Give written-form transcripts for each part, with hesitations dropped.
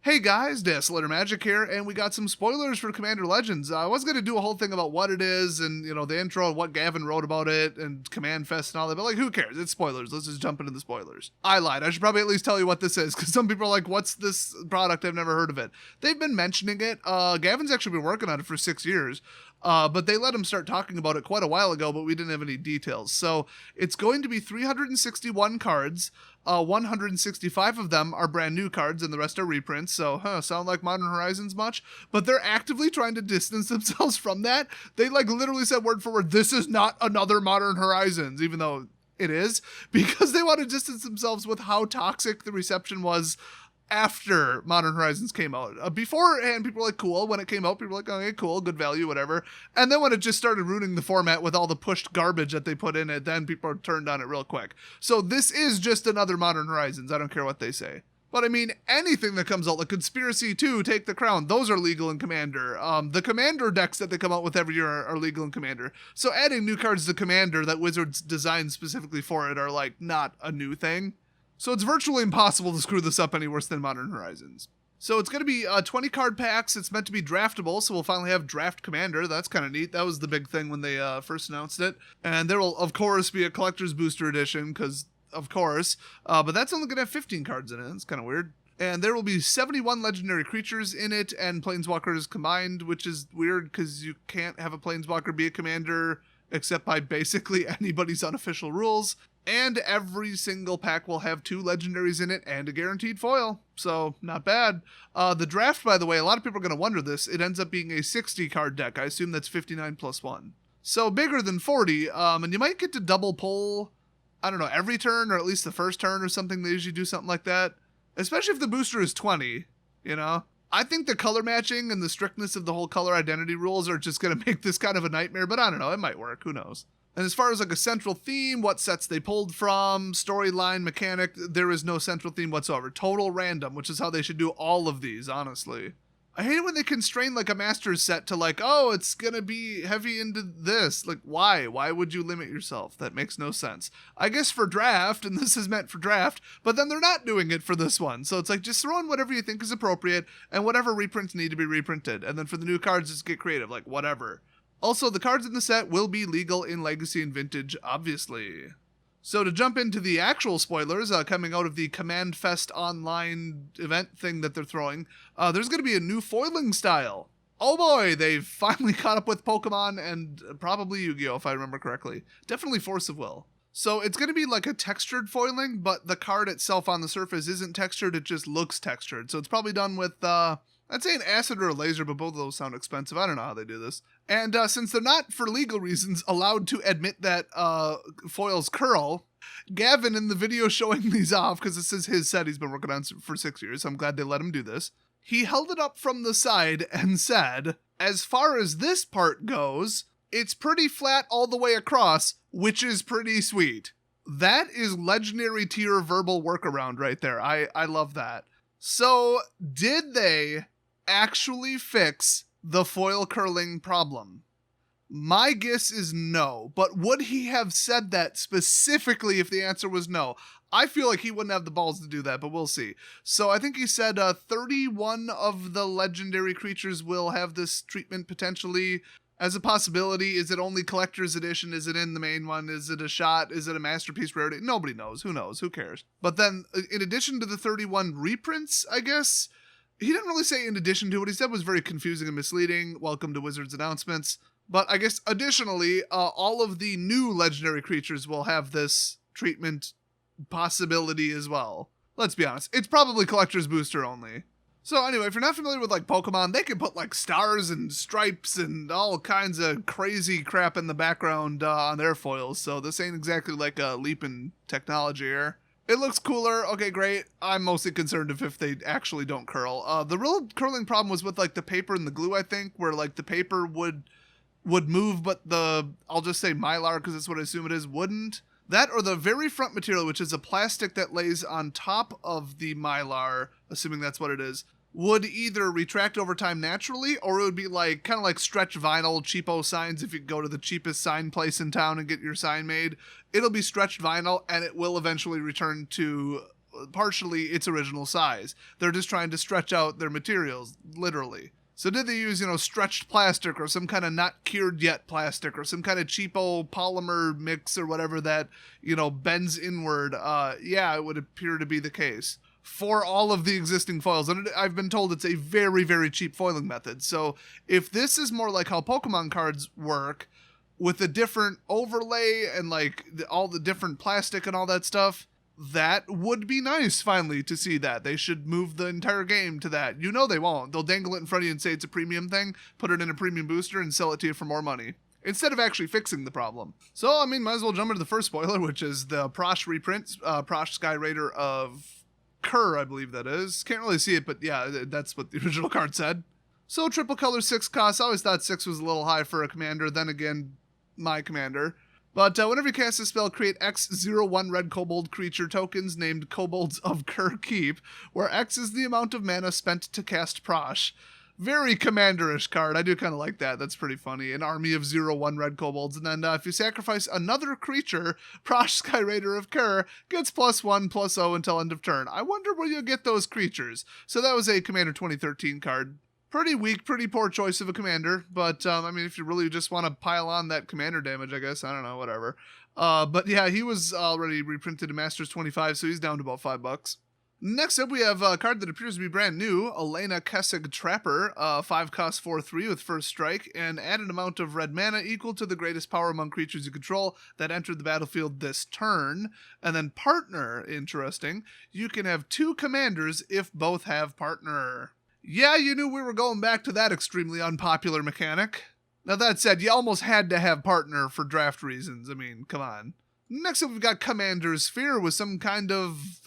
Hey guys, Dazzler Magic here, and we got some spoilers for Commander Legends. I was going to do a whole thing about what it is and, the intro and what Gavin wrote about it and Command Fest and all that, but who cares? It's spoilers. Let's just jump into the spoilers. I lied. I should probably at least tell you what this is, because some people are like, what's this product? I've never heard of it. They've been mentioning it. Gavin's actually been working on it for 6 years. But they let him start talking about it quite a while ago, but we didn't have any details. So it's going to be 361 cards. 165 of them are brand new cards, and the rest are reprints. So, sound like Modern Horizons much? But they're actively trying to distance themselves from that. They literally said word for word, this is not another Modern Horizons, even though it is, because they want to distance themselves with how toxic the reception was after Modern Horizons came out. Beforehand, people were like, cool. When it came out, people were like, okay, cool, good value, whatever. And then when it just started ruining the format with all the pushed garbage that they put in it, then people turned on it real quick. So this is just another Modern Horizons. I don't care what they say. But I mean, anything that comes out, like Conspiracy 2, Take the Crown, those are legal in Commander. The Commander decks that they come out with every year are legal in Commander. So adding new cards to Commander that Wizards designed specifically for it are not a new thing. So it's virtually impossible to screw this up any worse than Modern Horizons. So it's going to be 20 card packs. It's meant to be draftable, so we'll finally have Draft Commander. That's kind of neat. That was the big thing when they first announced it. And there will, of course, be a Collector's Booster Edition, because, of course. But that's only going to have 15 cards in it. It's kind of weird. And there will be 71 legendary creatures in it and Planeswalkers combined, which is weird because you can't have a Planeswalker be a commander except by basically anybody's unofficial rules. And every single pack will have 2 legendaries in it and a guaranteed foil. So, not bad. The draft, by the way, a lot of people are going to wonder this. It ends up being a 60 card deck. I assume that's 59 plus 1. So, bigger than 40. And you might get to double pull, I don't know, every turn or at least the first turn or something. They usually do something like that. Especially if the booster is 20, I think the color matching and the strictness of the whole color identity rules are just going to make this kind of a nightmare. But I don't know. It might work. Who knows? And as far as a central theme, what sets they pulled from, storyline, mechanic, there is no central theme whatsoever. Total random, which is how they should do all of these, honestly. I hate it when they constrain a master's set to oh, it's gonna be heavy into this. Why? Why would you limit yourself? That makes no sense. I guess for draft, and this is meant for draft, but then they're not doing it for this one. So it's just throw in whatever you think is appropriate, and whatever reprints need to be reprinted. And then for the new cards, just get creative, whatever. Also, the cards in the set will be legal in Legacy and Vintage, obviously. So to jump into the actual spoilers, coming out of the Command Fest online event thing that they're throwing, there's going to be a new foiling style. Oh boy, they've finally caught up with Pokemon and probably Yu-Gi-Oh! If I remember correctly. Definitely Force of Will. So it's going to be a textured foiling, but the card itself on the surface isn't textured, it just looks textured. So it's probably done with, I'd say an acid or a laser, but both of those sound expensive. I don't know how they do this. And since they're not, for legal reasons, allowed to admit that foils curl, Gavin in the video showing these off, because this is his set he's been working on for 6 years, so I'm glad they let him do this, he held it up from the side and said, as far as this part goes, it's pretty flat all the way across, which is pretty sweet. That is legendary tier verbal workaround right there. I love that. So, did they actually fix the foil curling problem? My guess is no, but would he have said that specifically if the answer was no? I feel like he wouldn't have the balls to do that, but we'll see. So I think he said 31 of the legendary creatures will have this treatment potentially as a possibility. Is it only collector's edition? Is it in the main one? Is it a shot? Is it a masterpiece rarity? Nobody knows. Who knows? Who cares? But then in addition to the 31 reprints, I guess, he didn't really say in addition to. What he said was very confusing and misleading. Welcome to Wizards announcements. But I guess additionally, all of the new legendary creatures will have this treatment possibility as well. Let's be honest. It's probably collector's booster only. So anyway, if you're not familiar with Pokemon, they can put stars and stripes and all kinds of crazy crap in the background on their foils. So this ain't exactly a leap in technology here. It looks cooler. Okay, great. I'm mostly concerned if they actually don't curl. The real curling problem was with the paper and the glue, I think, where the paper would move, but I'll just say Mylar because that's what I assume it is, wouldn't. That or the very front material, which is a plastic that lays on top of the Mylar, assuming that's what it is, would either retract over time naturally, or it would be kind of stretch vinyl cheapo signs. If you go to the cheapest sign place in town and get your sign made, it'll be stretched vinyl and it will eventually return to partially its original size. They're just trying to stretch out their materials, literally. So did they use, stretched plastic or some kind of not cured yet plastic or some kind of cheapo polymer mix or whatever that, bends inward? Yeah, it would appear to be the case for all of the existing foils. And I've been told it's a very, very cheap foiling method. So if this is more like how Pokemon cards work with a different overlay and like all the different plastic and all that stuff, that would be nice finally to see that. They should move the entire game to that. They won't. They'll dangle it in front of you and say it's a premium thing, put it in a premium booster and sell it to you for more money, instead of actually fixing the problem. So, might as well jump into the first spoiler, which is the Prosh reprint, Prosh Sky Raider of Kerr, I believe that is. Can't really see it, but yeah, that's what the original card said. So, triple color 6 costs. I always thought 6 was a little high for a commander. Then again, my commander. But whenever you cast a spell, create X01 red kobold creature tokens named Kobolds of Kerr Keep, where X is the amount of mana spent to cast Prosh. Very commanderish card. I do kind of like that. That's pretty funny. An army of 0/1 red kobolds. And then if you sacrifice another creature, Prosh Sky Raider of Kerr gets +1/+0 until end of turn. I wonder where you'll get those creatures. So that was a Commander 2013 card. Pretty weak, pretty poor choice of a commander, but, if you really just want to pile on that commander damage, I guess, I don't know, whatever. But yeah, he was already reprinted in Masters 25, so he's down to about $5. Next up, we have a card that appears to be brand new, Elena Kessig Trapper, 5 cost 4/3 with first strike, and add an amount of red mana equal to the greatest power among creatures you control that entered the battlefield this turn. And then partner, interesting, you can have 2 commanders if both have partner. Yeah, you knew we were going back to that extremely unpopular mechanic. Now that said, you almost had to have partner for draft reasons. Come on. Next up, we've got Commander Sphere with some kind of,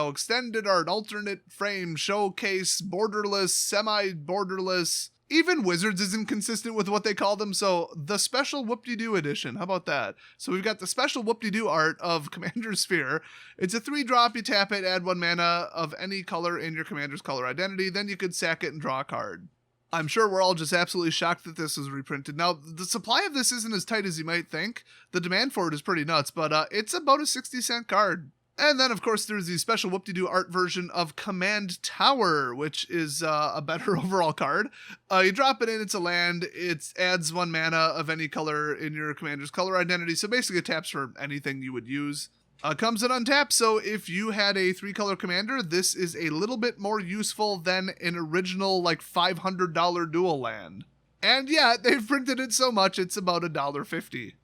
extended art, alternate frame, showcase, borderless, semi-borderless. Even Wizards is inconsistent with what they call them, so the special Whoop-de-Doo edition, how about that? So we've got the special Whoop-de-Doo art of Commander Sphere. It's a 3-drop, you tap it, add 1 mana of any color in your commander's color identity, then you could sack it and draw a card. I'm sure we're all just absolutely shocked that this was reprinted. Now, the supply of this isn't as tight as you might think. The demand for it is pretty nuts, but it's about a 60-cent card. And then, of course, there's the special Whoop-de-Doo art version of Command Tower, which is a better overall card. You drop it in, it's a land, it adds 1 mana of any color in your commander's color identity, so basically it taps for anything you would use. Comes in untapped, so if you had a 3-color commander, this is a little bit more useful than an original, $500 dual land. And yeah, they've printed it so much, it's about $1.50.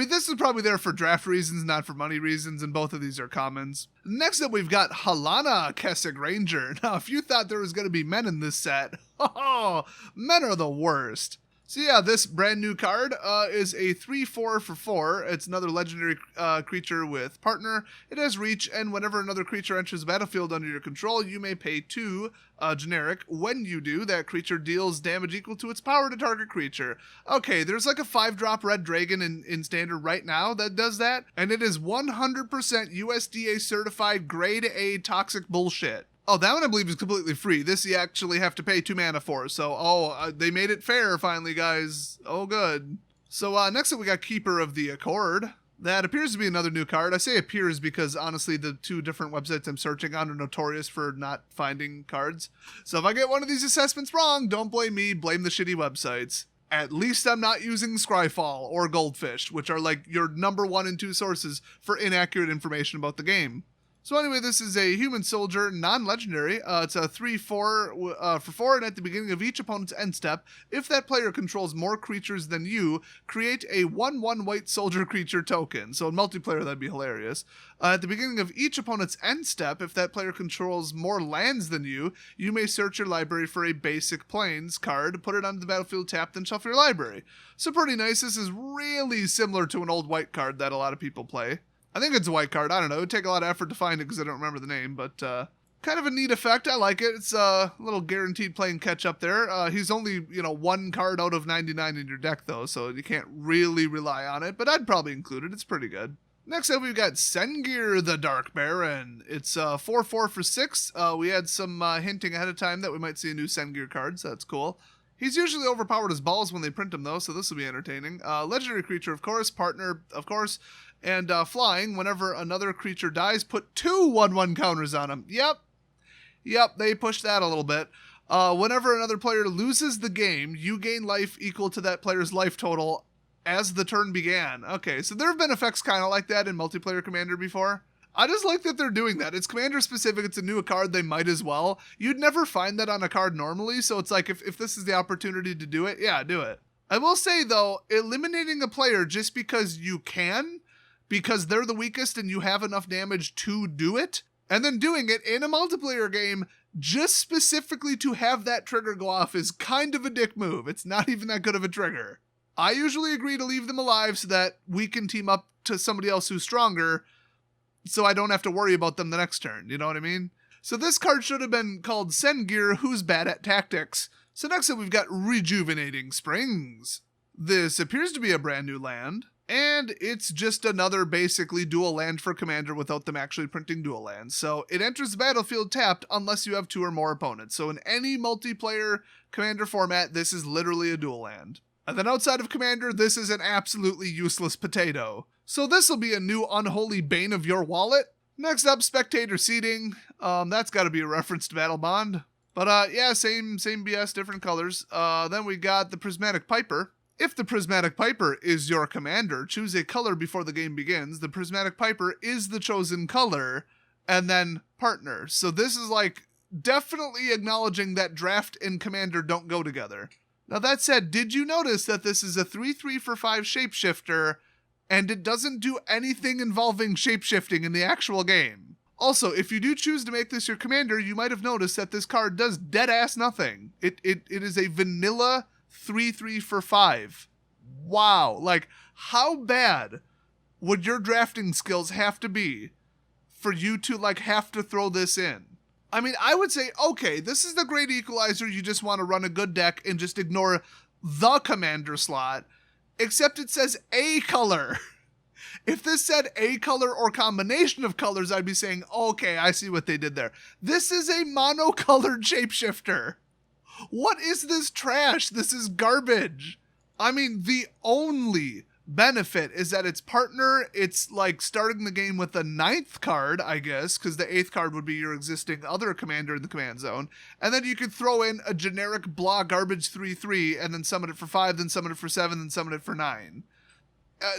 This is probably there for draft reasons, not for money reasons, and both of these are commons. Next up, we've got Halana Kessig Ranger. Now, if you thought there was going to be men in this set, men are the worst. So yeah, this brand new card is a 3/4 for 4. It's another legendary creature with partner. It has reach, and whenever another creature enters the battlefield under your control, you may pay 2 generic. When you do, that creature deals damage equal to its power to target creature. Okay, there's a 5-drop red dragon in standard right now that does that, and it is 100% USDA certified grade A toxic bullshit. Oh, that one I believe is completely free. This you actually have to pay 2 mana for. So, they made it fair finally, guys. Oh, good. So, next up we got Keeper of the Accord. That appears to be another new card. I say appears because, honestly, the 2 different websites I'm searching on are notorious for not finding cards. So if I get one of these assessments wrong, don't blame me, blame the shitty websites. At least I'm not using Scryfall or Goldfish, which are your number 1 and 2 sources for inaccurate information about the game. So anyway, this is a human soldier, non-legendary. It's a 3/4 for 4, and at the beginning of each opponent's end step, if that player controls more creatures than you, create a 1/1 white soldier creature token. So in multiplayer, that'd be hilarious. At the beginning of each opponent's end step, if that player controls more lands than you, you may search your library for a basic plains card, put it onto the battlefield tapped, and shuffle your library. So pretty nice. This is really similar to an old white card that a lot of people play. I think it's a white card. I don't know. It would take a lot of effort to find it because I don't remember the name, but kind of a neat effect. I like it. It's a little guaranteed playing catch up there. He's only, 1 card out of 99 in your deck, though, so you can't really rely on it, but I'd probably include it. It's pretty good. Next up, we've got Sengir the Dark Baron. It's 4/4 for 6. We had some hinting ahead of time that we might see a new Sengir card, so that's cool. He's usually overpowered as balls when they print him, though, so this will be entertaining. Legendary creature, of course. Partner, of course. And flying, whenever another creature dies, put 2 1/1 counters on them. Yep, they pushed that a little bit. Whenever another player loses the game, you gain life equal to that player's life total as the turn began. Okay, so there have been effects kind of like that in multiplayer Commander before. I just like that they're doing that. It's Commander specific. It's a new card. They might as well. You'd never find that on a card normally. So it's like, if this is the opportunity to do it, yeah, do it. I will say though, eliminating a player just because you can, because they're the weakest and you have enough damage to do it, and then doing it in a multiplayer game just specifically to have that trigger go off is kind of a dick move. It's not even that good of a trigger. I usually agree to leave them alive so that we can team up to somebody else who's stronger, so I don't have to worry about them the next turn, you know what I mean? So this card should have been called Sengir, Who's Bad at Tactics. So next up we've got Rejuvenating Springs. This appears to be a brand new land, and it's just another basically dual land for Commander without them actually printing dual lands. So it enters the battlefield tapped unless you have 2 or more opponents. So in any multiplayer Commander format, this is literally a dual land. And then outside of Commander, this is an absolutely useless potato. So this will be a new unholy bane of your wallet. Next up, Spectator Seating. That's got to be a reference to Battle Bond. But yeah, same BS, different colors. Then we got the Prismatic Piper. If the Prismatic Piper is your commander, choose a color before the game begins. The Prismatic Piper is the chosen color, and then partner. So this is like definitely acknowledging that draft and commander don't go together. Now that said, did you notice that this is a 3/3 for 5 shapeshifter, and it doesn't do anything involving shapeshifting in the actual game? Also, if you do choose to make this your commander, you might have noticed that this card does dead-ass nothing. It is a vanilla 3/3 for 5. Wow, like, how bad would your drafting skills have to be for you to, like, have to throw this in? I mean, I would say, okay, this is the great equalizer. You just want to run a good deck and just ignore the commander slot, except it says a color. If this said a color or combination of colors, I'd be saying, okay, I see what they did there. This is a monocolored shapeshifter. What is this trash? This is garbage. I mean, the only benefit is that it's partner. It's like starting the game with the 9th card, I guess, because the 8th card would be your existing other commander in the command zone. And then you could throw in a generic blah garbage 3/3 and then summon it for 5, then summon it for 7, then summon it for 9.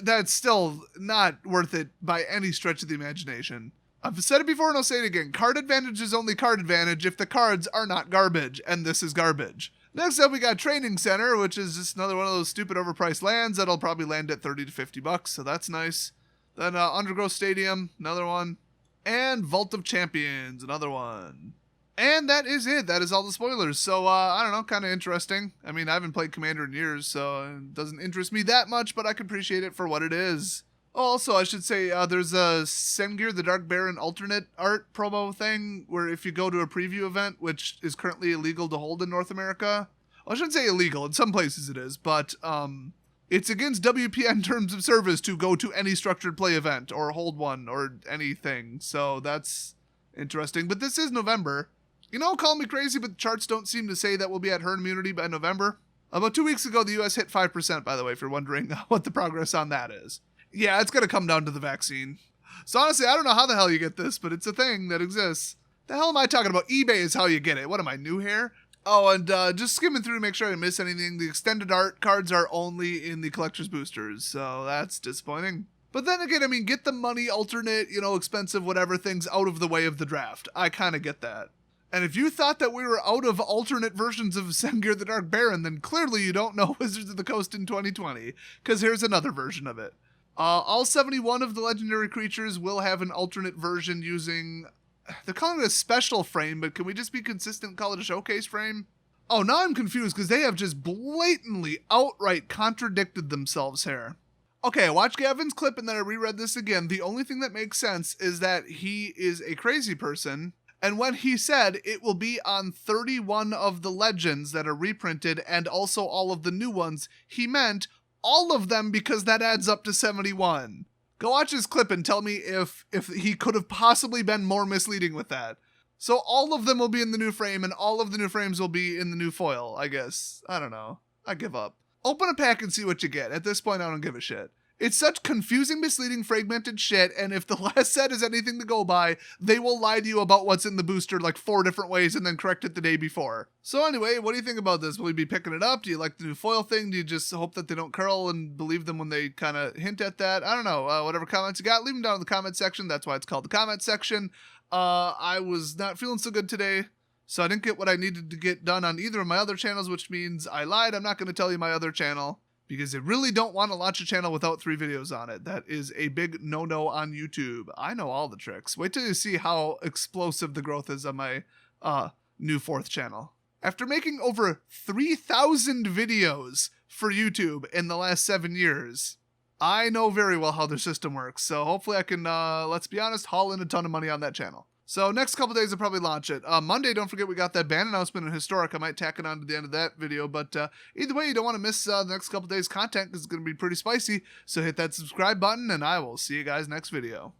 That's still not worth it by any stretch of the imagination. I've said it before and I'll say it again. Card advantage is only card advantage if the cards are not garbage, and this is garbage. Next up, we got Training Center, which is just another one of those stupid overpriced lands that'll probably land at 30 to 50 bucks, so that's nice. Then Undergrowth Stadium, another one. And Vault of Champions, another one. And that is it. That is all the spoilers. So, I don't know, kind of interesting. I mean, I haven't played Commander in years, so it doesn't interest me that much, but I can appreciate it for what it is. Also, I should say, there's a Sengir the Dark Baron alternate art promo thing, where if you go to a preview event, which is currently illegal to hold in North America, well, I shouldn't say illegal, in some places it is, but it's against WPN terms of service to go to any structured play event, or hold one, or anything, so that's interesting. But this is November. You know, call me crazy, but the charts don't seem to say that we'll be at herd immunity by November. About 2 weeks ago, the US hit 5%, by the way, if you're wondering what the progress on that is. Yeah, it's going to come down to the vaccine. So honestly, I don't know how the hell you get this, but it's a thing that exists. The hell am I talking about? eBay is how you get it. What am I, new here? Oh, and just skimming through to make sure I didn't miss anything. The extended art cards are only in the collector's boosters, so that's disappointing. But then again, I mean, get the money alternate, you know, expensive, whatever things out of the way of the draft. I kind of get that. And if you thought that we were out of alternate versions of Sengir the Dark Baron, then clearly you don't know Wizards of the Coast in 2020, because here's another version of it. All 71 of the legendary creatures will have an alternate version using... They're calling it a special frame, but can we just be consistent and call it a showcase frame? Oh, now I'm confused, because they have just blatantly, outright contradicted themselves here. Okay, I watched Gavin's clip and then I reread this again. The only thing that makes sense is that he is a crazy person, and when he said it will be on 31 of the legends that are reprinted and also all of the new ones, he meant all of them, because that adds up to 71. Go watch his clip and tell me if he could have possibly been more misleading with that. So all of them will be in the new frame and all of the new frames will be in the new foil, I guess. I don't know. I give up. Open a pack and see what you get. At this point, I don't give a shit. It's such confusing, misleading, fragmented shit, and if the last set is anything to go by, they will lie to you about what's in the booster like 4 different ways and then correct it the day before. So anyway, what do you think about this? Will you be picking it up? Do you like the new foil thing? Do you just hope that they don't curl and believe them when they kind of hint at that? I don't know. Whatever comments you got, leave them down in the comment section. That's why it's called the comment section. I was not feeling so good today, so I didn't get what I needed to get done on either of my other channels, which means I lied. I'm not going to tell you my other channel, because they really don't want to launch a channel without 3 videos on it. That is a big no-no on YouTube. I know all the tricks. Wait till you see how explosive the growth is on my new 4th channel. After making over 3,000 videos for YouTube in the last 7 years, I know very well how their system works. So hopefully I can, let's be honest, haul in a ton of money on that channel. So next couple days I'll probably launch it. Monday, don't forget we got that band announcement in Historic. I might tack it on to the end of that video. But either way, you don't want to miss the next couple days content because it's going to be pretty spicy. So hit that subscribe button and I will see you guys next video.